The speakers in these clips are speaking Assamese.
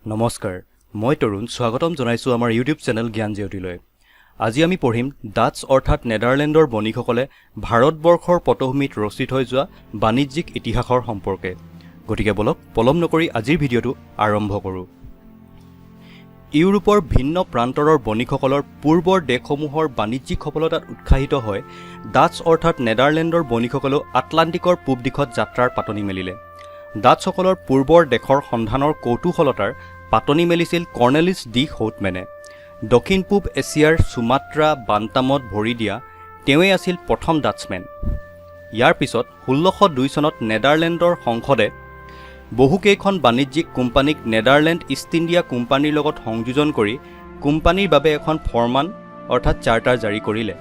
নমস্কাৰ মই তৰুণ স্বাগতম জনাইছো আমাৰ ইউটিউব চেনেল জ্ঞান জ্যোতিলৈ আজি আমি পঢ়িম ডাচ অৰ্থাৎ নেদাৰল্যান্ডৰ বণিকসকলে ভাৰতবৰ্ষৰ পটভূমিত ৰচিত হৈ যোৱা বাণিজ্যিক ইতিহাসৰ সম্পৰ্কে গতিকে বলক পলম নকৰি আজিৰ ভিডিঅটো আৰম্ভ কৰো ইউৰোপৰ ভিন্ন প্ৰান্তৰৰ বণিকসকলৰ পূৰ্বৰ দেশসমূহৰ বাণিজ্যিক সফলতাত উৎসাহিত হৈ ডাচ অৰ্থাৎ নেদাৰল্যান্ডৰ বণিকসকলে আটলান্টিকৰ পূব দিশত যাত্ৰাৰ পাতনি মেলিলে ডাচসকলৰ পূৰ্বৰ দেশৰ সন্ধানৰ কৌতূহলতাৰ পাতনি মেলিছিল কৰ্নেলিছ ডি হৌটমেনে দক্ষিণ পূব এছিয়াৰ সুমাত্ৰা বান্টামত ভৰি দিয়া তেওঁই আছিল প্ৰথম ডাচমেন ইয়াৰ পিছত 1602 চনত নেদাৰল্যান্ডৰ সংসদে বহুকেইখন বাণিজ্যিক কোম্পানীক নেদাৰল্যান্ড ইষ্ট ইণ্ডিয়া কোম্পানীৰ লগত সংযোজন কৰি কোম্পানীৰ বাবে এখন ফৰমান অৰ্থাৎ চাৰ্টাৰ জাৰি কৰিলে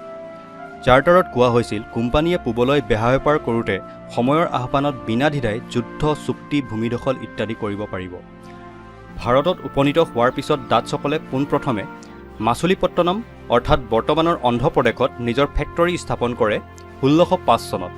চাৰ্টাৰত কোৱা হৈছিল কোম্পানীয়ে পূবলৈ বেহা-বেপাৰ কৰোঁতে সময়ৰ আহ্বানত বিনা দ্বিধাই যুদ্ধ চুক্তি ভূমিদখল ইত্যাদি কৰিব পাৰিব ভাৰতত উপনীত হোৱাৰ পিছত ডাচসকলে পোনপ্ৰথমে মাছুলিপট্টনম অৰ্থাৎ বৰ্তমানৰ অন্ধ্ৰপ্ৰদেশত নিজৰ ফেক্টৰী স্থাপন কৰে 1605 চনত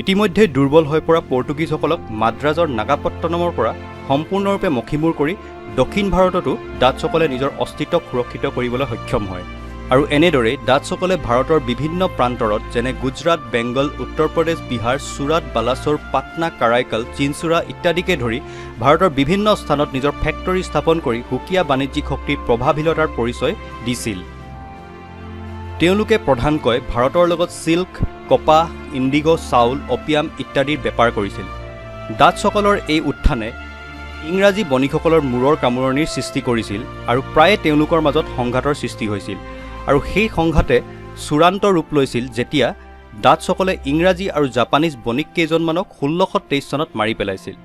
ইতিমধ্যে দুৰ্বল হৈ পৰা পৰ্তুগীজসকলক মাদ্ৰাজৰ নাগাপট্টনমৰ পৰা সম্পূৰ্ণৰূপে মখিমূৰ কৰি দক্ষিণ ভাৰততো ডাচসকলে নিজৰ অস্তিত্ব সুৰক্ষিত কৰিবলৈ সক্ষম হয় আৰু এনেদৰে ডাচসকলে ভাৰতৰ বিভিন্ন প্ৰান্তৰত যেনে গুজৰাট বেংগল উত্তৰ প্ৰদেশ বিহাৰ সুৰাট বালাসোৰ পাটনা কাৰাইকাল চিনচুৰা ইত্যাদিকে ধৰি ভাৰতৰ বিভিন্ন স্থানত নিজৰ ফেক্টৰী স্থাপন কৰি হুকিয়া বাণিজ্যিক শক্তিৰ প্ৰভাৱশীলতাৰ পৰিচয় দিছিল তেওঁলোকে প্ৰধানকৈ ভাৰতৰ লগত সিল্ক কপাহ ইণ্ডিগো চাউল অপিয়াম ইত্যাদিৰ বেপাৰ কৰিছিল ডাচসকলৰ এই উত্থানে ইংৰাজী বণিকসকলৰ মূৰৰ কামোৰণিৰ সৃষ্টি কৰিছিল আৰু প্ৰায়ে তেওঁলোকৰ মাজত সংঘাতৰ সৃষ্টি হৈছিল আৰু সেই সংঘাতে চূড়ান্ত ৰূপ লৈছিল যেতিয়া ডাচসকলে ইংৰাজী আৰু জাপানীজ বণিক কেইজনমানক 1623 চনত মাৰি পেলাইছিল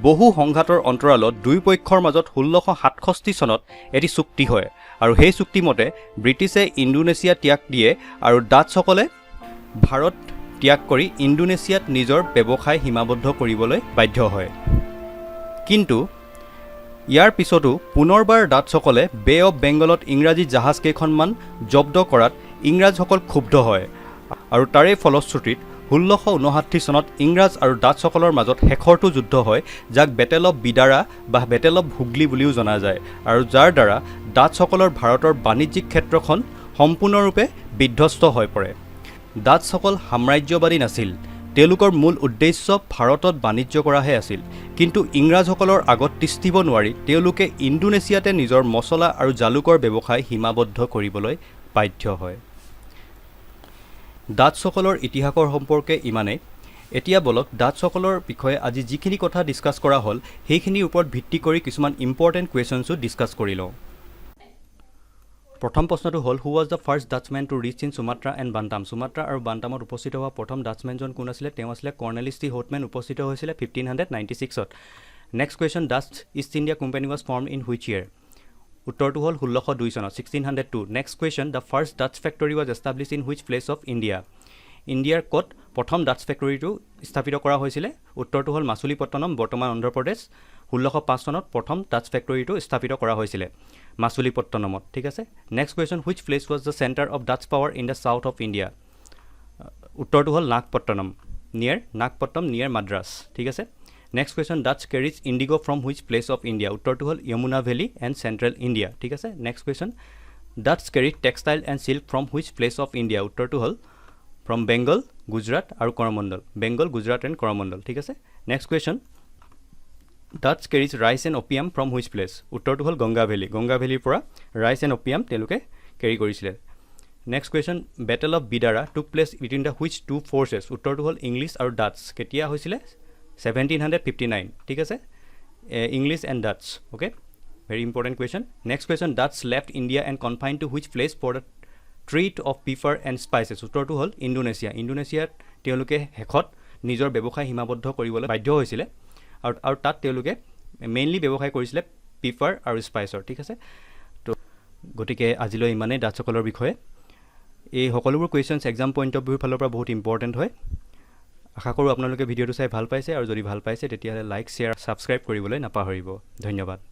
বহু সংঘাতৰ অন্তৰালত দুই পক্ষৰ মাজত 1667 চনত এটি চুক্তি হয় আৰু সেই চুক্তি মতে ব্ৰিটিছে ইণ্ডোনেছিয়া ত্যাগ দিয়ে আৰু ডাচসকলে ভাৰত ত্যাগ কৰি ইণ্ডোনেছিয়াত নিজৰ ব্যৱসায় সীমাবদ্ধ কৰিবলৈ বাধ্য হয় কিন্তু ইয়াৰ পিছতো পুনৰবাৰ ডাচসকলে বে অফ বেংগলত ইংৰাজী জাহাজ কেইখনমান জব্দ কৰাত ইংৰাজসকল ক্ষুব্ধ হয় আৰু তাৰে ফলশ্ৰুতিত 1659 চনত ইংৰাজ আৰু ডাচসকলৰ মাজত শেষৰটো যুদ্ধ হয় যাক বেটেল অফ বিদাৰা বা বেটেল অফ হুগলি বুলিও জনা যায় আৰু যাৰ দ্বাৰা ডাচসকলৰ ভাৰতৰ বাণিজ্যিক ক্ষেত্ৰখন সম্পূৰ্ণৰূপে বিধ্বস্ত হৈ পৰে ডাচসকল সাম্ৰাজ্যবাদী নাছিল তেওঁলোকৰ মূল উদ্দেশ্য ভাৰতত বাণিজ্য কৰাহে আছিল কিন্তু ইংৰাজসকলৰ আগত তিষ্ঠিব নোৱাৰি তেওঁলোকে ইণ্ডোনেছিয়াতে নিজৰ মছলা আৰু জালুকৰ ব্যৱসায় সীমাবদ্ধ কৰিবলৈ বাধ্য হয় ডাচসকলৰ ইতিহাসৰ সম্পৰ্কে ইমানেই এতিয়া বলক ডাচসকলৰ বিষয়ে আজি যিখিনি কথা ডিসকাস কৰা হ'ল সেইখিনিৰ ওপৰত ভিত্তি কৰি কিছুমান ইম্পৰ্টেন্ট কুৱেশ্যনছো ডিসকাস কৰি লওঁ প্ৰথম প্ৰশ্নটো হ'ল who was the first Dutchmen to reach in Sumatra and Bantam Sumatra আৰু বান্টামত উপস্থিত হোৱা প্ৰথম ডাচমেনজন কোন আছিলে তেওঁ আছিলে কৰ্নেলিছ ডি হৌটমেন উপস্থিত হৈছিলে 1596ত next question Dutch East India Company was form in which year উত্তৰটো হ'ল 1602 চনত 1602 next question the first Dutch factory was establish in which place of India ইণ্ডিয়াৰ ক'ত প্ৰথম ডাচ ফেক্টৰীটো স্থাপিত কৰা হৈছিলে উত্তৰটো হ'ল মাছুলিপট্টনম বৰ্তমান অন্ধ্ৰপ্ৰদেশ 1605 চনত প্ৰথম ডাচ ফেক্টৰীটো স্থাপিত কৰা হৈছিলে মাছুলিপট্টনমত ঠিক আছে next question which place was the centre of Dutch power in the south of India উত্তৰটো হ'ল নাগপট্টনম নাগপট্টনম নিয়াৰ মাদ্ৰাছ ঠিক আছে next question Dutch carries indigo from which place of India উত্তৰটো হ'ল Yamuna valley and central India ঠিক আছে next question Dutch carries textile and silk from which place of India উত্তৰটো হ'ল ফ্ৰম বেংগল গুজৰাট আৰু কৰমণ্ডল বেংগল গুজৰাট এণ্ড কৰমণ্ডল ঠিক আছে next question Dutch carries rice and opium from which place উত্তৰটো হ'ল গংগা ভেলীৰ পৰা ৰাইচ এণ্ড অপিয়াম তেওঁলোকে কেৰি কৰিছিলে next question battle of Bidara took place between the which two forces উত্তৰটো হ'ল ইংলিছ আৰু ডাচ কেতিয়া হৈছিলে 1759 ঠিক আছে English and Dutch okay very important question next question Dutch left India and confine to which place for the trade of pepper and spices উত্তৰটো হ'ল ইণ্ডোনেছিয়াত তেওঁলোকে শেষত নিজৰ ব্যৱসায় সীমাবদ্ধ কৰিবলৈ বাধ্য হৈছিলে আৰু তাত তেওঁলোকে মেইনলি ব্যৱসায় কৰিছিলে পিফাৰ আৰু স্পাইচৰ ঠিক আছে তো গতিকে আজিলৈ ইমানেই ডাচসকলৰ বিষয়ে এই সকলোবোৰ কুৱেশ্যনছ এক্সাম পইণ্ট অফ ভিউৰ ফালৰ পৰা বহুত ইম্পৰ্টেণ্ট হয় আশা কৰোঁ আপোনালোকে ভিডিঅ'টো চাই ভাল পাইছে আৰু যদি ভাল পাইছে তেতিয়াহ'লে লাইক শ্বেয়াৰ ছাবস্ক্ৰাইব কৰিবলৈ নাপাহৰিব ধন্যবাদ